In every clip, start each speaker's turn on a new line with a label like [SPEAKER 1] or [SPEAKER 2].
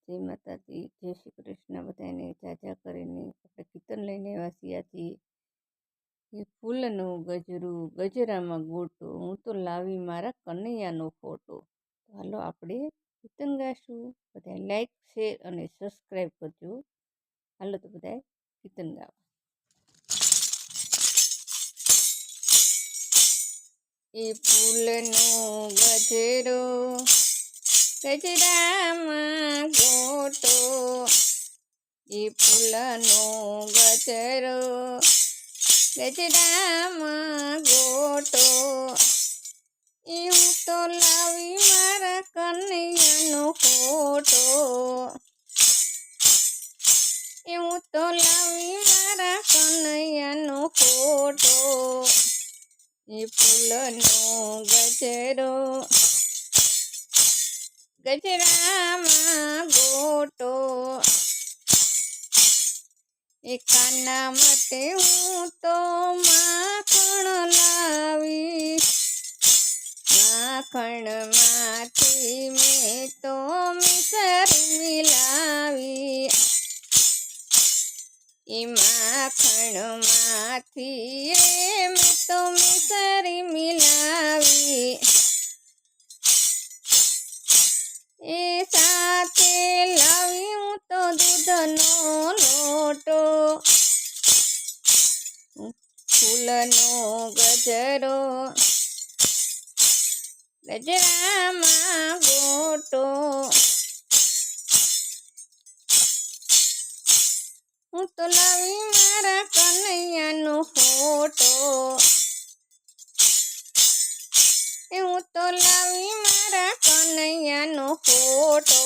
[SPEAKER 1] જય માતાજી, જય શ્રી કૃષ્ણ. બધાને જાજા કરીને આપણે કીર્તન લઈને આવ્યા છીએ. એ ફૂલનું ગજરું ગજરામાં ગોટો, હું તો લાવી મારા કનૈયાનો ફોટો. તો હાલો આપણે કીર્તન ગાશું. બધા લાઈક, શેર અને સબસ્ક્રાઈબ કરજો. હાલો તો બધા કીર્તન ગાવા. એ ફૂલનો ગજરો ગજરામાં ગોટો, એ ફૂલનો ગજરો ગજરામાં ગોટો, એ હું તો લાવી મારા કનૈયાનો ફોટો, એ હું તો લાવી મારા કનૈયાનો ફોટો. એ ફૂલનો ગજરો ગજરામાં ગોટો, એ કાના માટે હું તો માખણ લાવી, માખણમાંથી મેં તો મિસરી મિલાવી, એ માખણમાંથી મેં તો મિસરી મિલાવી, એ સાથે લાવી હું તો દૂધનો લોટો. ફૂલનો ગજરો ગજરામાં ગોટો, હું તો લાવી મારા કનૈયાનો ફોટો, એ હું તો લાવી મારા કનૈયાનો ફોટો.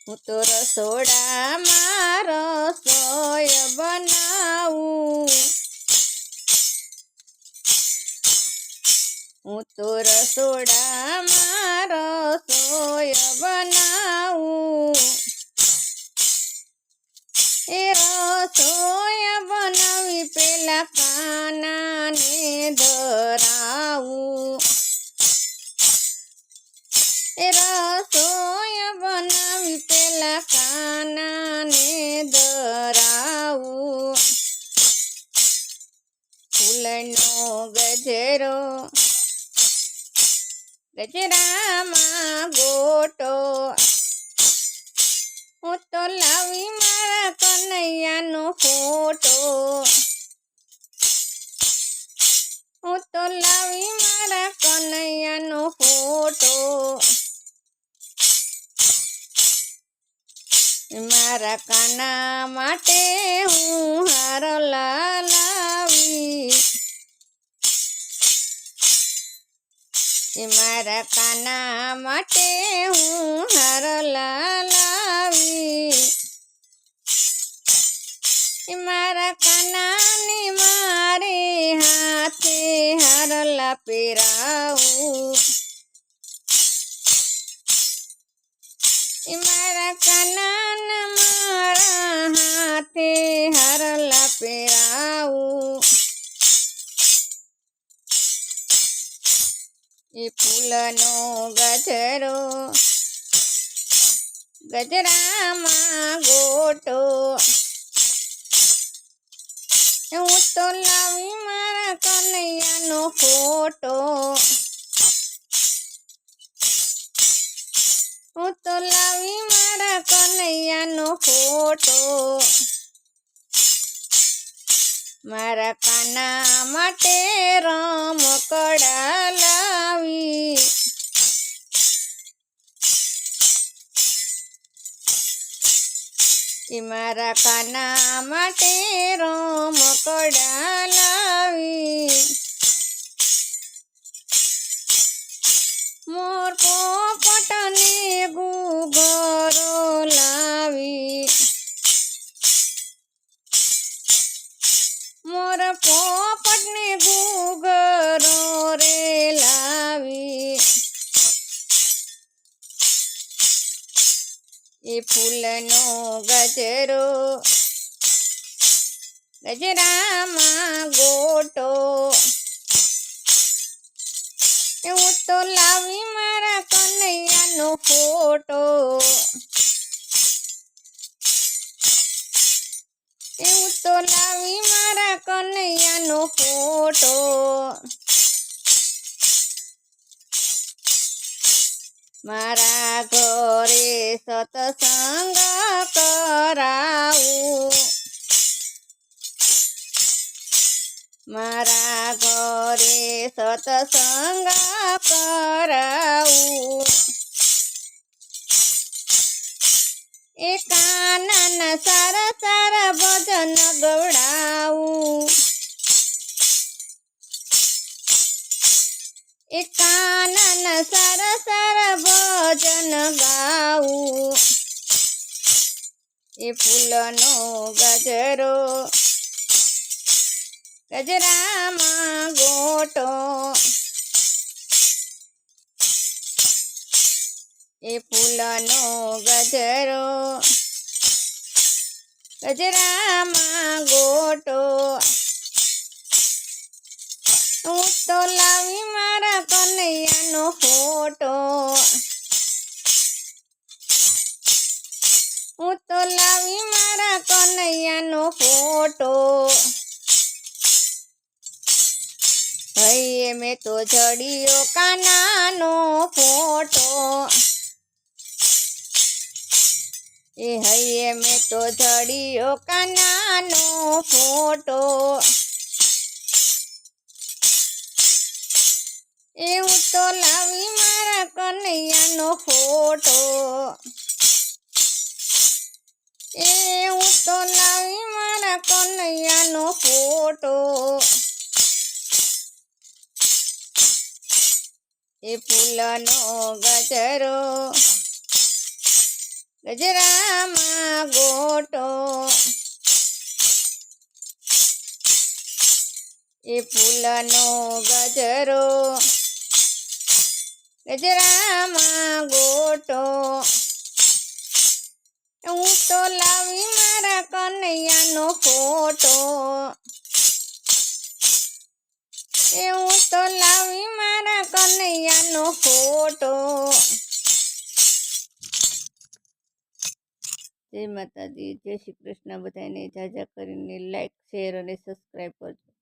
[SPEAKER 1] હું તો રસોડામાં રસોઈ બનાવું, હું તો રસોડામાં રસોઈ બનાવું, એ રસોઈ બનાવી પેલા કાનાને ધરાવું, એ રસોઈ બનાવી પેલા કાનાને ધરાવું. ફૂલનો ગજરો ગજરામાં ગોટો, હું તો લાવી મારા કનૈયાનો ફોટો, હું તો લાવી મારા કનૈયાનો ફોટો. મારા કાના માટે હું હાર લાવી, મારા કાના માટે હું હાર લાવી, મારા કાનાને મારે હાથે હારલા પહેરાવું, મારા કાનાના મારા હાથે હારલા પહેરાવું. એ ફૂલનો ગજરો ગજરામાં ગોટો, હું તો લાવી મારા કનૈયાનો ફોટો, હું તો લાવી મારા કનૈયાનો ફોટો. મારા કાના માટે રમકડા લાવી, મારા કાના માટે રમકડા લાવી, મોર પોપટને ઘૂઘરો લાવી, મોર પોપટને ઘૂઘરો રે લાવી, એ ફૂલનો ગજરો ગજરામાં ગોટો, હું તો લાવી મારા કનૈયા ફોટો, હું તો લાવી મારા કનૈયાનો ફોટો, મારા ઘરે સત્સંગ કરાવું, મારા ઘરે સત્સંગ કરાવું, એ કાનાના સારા સારા ભજન ગવડાવું, એ કાનાના સારા સારા ભજન ગાવું, એ ફૂલનો ગજરો ગજરામાં ગોટો, એ ફૂલનો ગજરો ગજરામાં ગોટો, હું તો લાવી મારા કનૈયાનો ફોટો, હું તો લાવી મારા કનૈયાનો ફોટો, હૈયે મેં તો જડિયો કાનાનો ફોટો, એ હૈયે મેં તો જડિયો કાનાનો ફોટો, એ હું તો લાવી મારા કનૈયાનો ફોટો, એ હું તો લાવી મારા કનૈયાનો ફોટો, એ ફૂલનો ગજરો ગજરામાં ગોટો, એ ફૂલનો ગજરો ગજરામાં ગોટો, હું તો લાવી મારા કનૈયાનો ફોટો, એ હું તો લાવી મારા કનૈયાનો ફોટો. જય માતાજી, જય શ્રી કૃષ્ણ. બધાને જાજા કરીને લાઈક, શેર અને સબસ્ક્રાઈબ કરજો.